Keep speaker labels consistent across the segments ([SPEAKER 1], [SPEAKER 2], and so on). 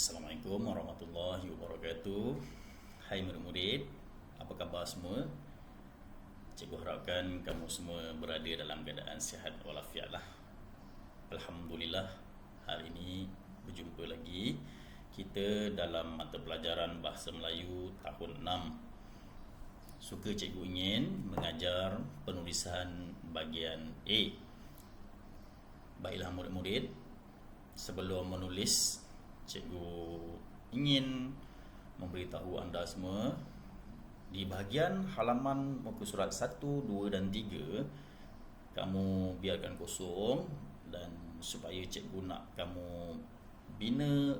[SPEAKER 1] Assalamualaikum warahmatullahi wabarakatuh. Hai murid-murid, apa khabar semua? Cikgu harapkan kamu semua berada dalam keadaan sihat walafiat lah. Alhamdulillah, hari ini berjumpa lagi kita dalam mata pelajaran Bahasa Melayu tahun 6. Suka cikgu ingin mengajar penulisan bahagian A. Baiklah murid-murid, sebelum menulis, cikgu ingin memberitahu anda semua di bahagian halaman muka surat 1, 2 dan 3 kamu biarkan kosong, dan supaya cikgu nak kamu bina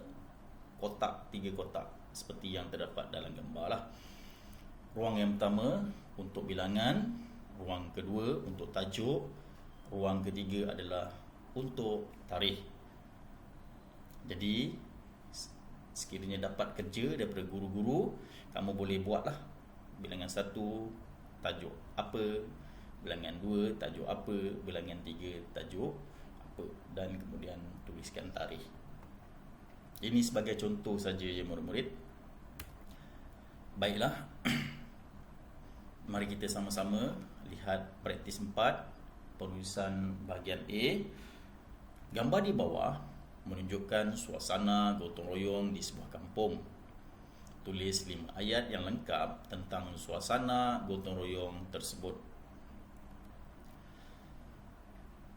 [SPEAKER 1] kotak, 3 kotak seperti yang terdapat dalam gambar lah. Ruang yang pertama untuk bilangan, ruang kedua untuk tajuk, ruang ketiga adalah untuk tarikh. Jadi sekiranya dapat kerja daripada guru-guru, kamu boleh buatlah bilangan 1 tajuk apa, bilangan 2 tajuk apa, bilangan 3 tajuk apa, dan kemudian tuliskan tarikh. Ini sebagai contoh saja ya murid-murid. Baiklah, mari kita sama-sama lihat praktis 4 penulisan bahagian A. Gambar di bawah menunjukkan suasana gotong royong di sebuah kampung. Tulis 5 ayat yang lengkap tentang suasana gotong royong tersebut.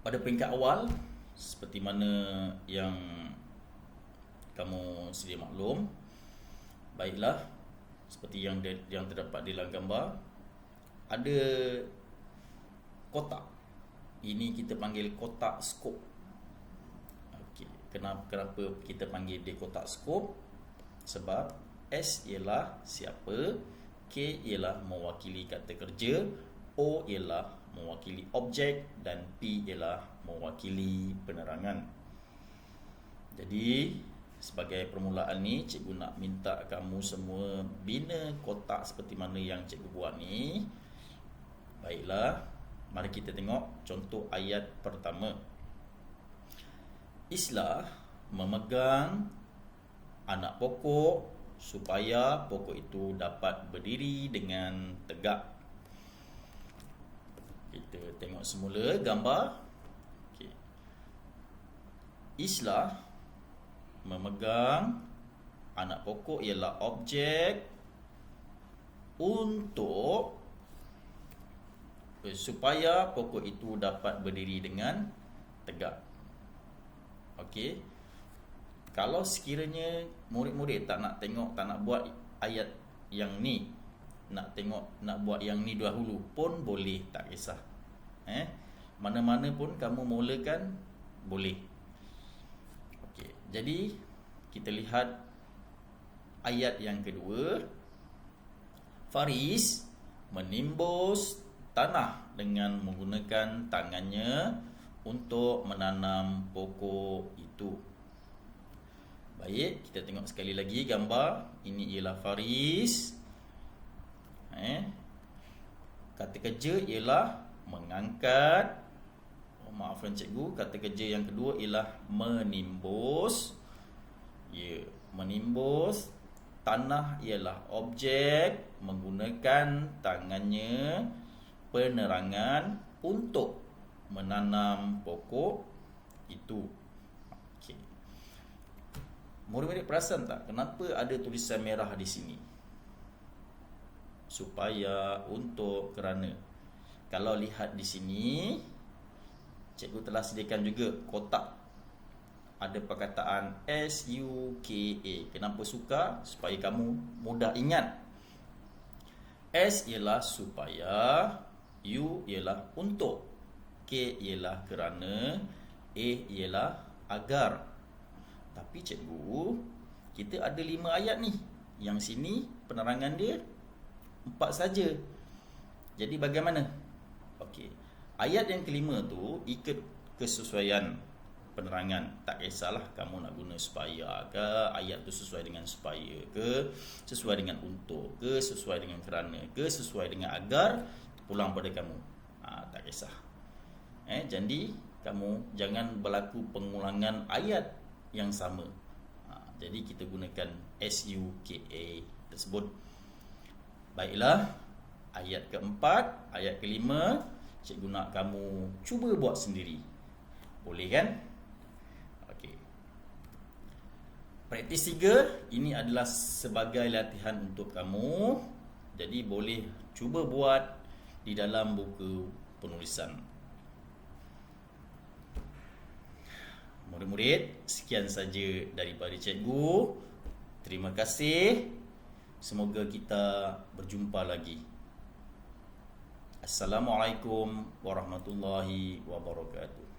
[SPEAKER 1] Pada peringkat awal, seperti mana yang kamu sedia maklum, baiklah, seperti yang terdapat di dalam gambar, ada kotak. Ini kita panggil kotak skop. Kenapa kita panggil dia kotak skop? Sebab S ialah siapa, K ialah mewakili kata kerja, O ialah mewakili objek, dan P ialah mewakili penerangan. Jadi sebagai permulaan ni, cikgu nak minta kamu semua bina kotak seperti mana yang cikgu buat ni. Baiklah, mari kita tengok contoh ayat pertama. Islah memegang anak pokok supaya pokok itu dapat berdiri dengan tegak. Kita tengok semula gambar. Okay. Islah memegang anak pokok ialah objek untuk supaya pokok itu dapat berdiri dengan tegak. Okey. Kalau sekiranya murid-murid tak nak tengok, tak nak buat ayat yang ni, nak buat yang ni dahulu pun boleh, tak kisah. Mana-mana pun kamu mulakan boleh. Okey. Jadi kita lihat ayat yang kedua. Faris menimbus tanah dengan menggunakan tangannya untuk menanam pokok itu. Baik, kita tengok sekali lagi gambar. Ini ialah Faris. Kata kerja ialah mengangkat. Maafkan cikgu, kata kerja yang kedua ialah menimbus. Ya, menimbus. Tanah ialah objek, menggunakan tangannya, penerangan untuk menanam pokok itu. Okey. Murid-murid perasan tak kenapa ada tulisan merah di sini? Supaya, untuk, kerana. Kalau lihat di sini, cikgu telah sediakan juga kotak. Ada perkataan SUKA. Kenapa suka? Supaya kamu mudah ingat. S ialah supaya, U ialah untuk, K ialah kerana, A ialah agar. Tapi cikgu, kita ada 5 ayat ni. Yang sini penerangan dia 4 saja. Jadi bagaimana? Okey. Ayat yang kelima tu ikut kesesuaian penerangan. Tak kisahlah kamu nak guna supaya ke, ayat tu sesuai dengan supaya ke, sesuai dengan untuk ke, sesuai dengan kerana ke, sesuai dengan agar, pulang pada kamu. Tak kisah. Jadi kamu jangan berlaku pengulangan ayat yang sama. Jadi kita gunakan SUKA tersebut. Baiklah, ayat keempat, ayat kelima, cikgu nak kamu cuba buat sendiri. Boleh kan? Okey. Praktis 3, ini adalah sebagai latihan untuk kamu. Jadi boleh cuba buat di dalam buku penulisan. Murid-murid, sekian saja daripada cikgu. Terima kasih. Semoga kita berjumpa lagi. Assalamualaikum warahmatullahi wabarakatuh.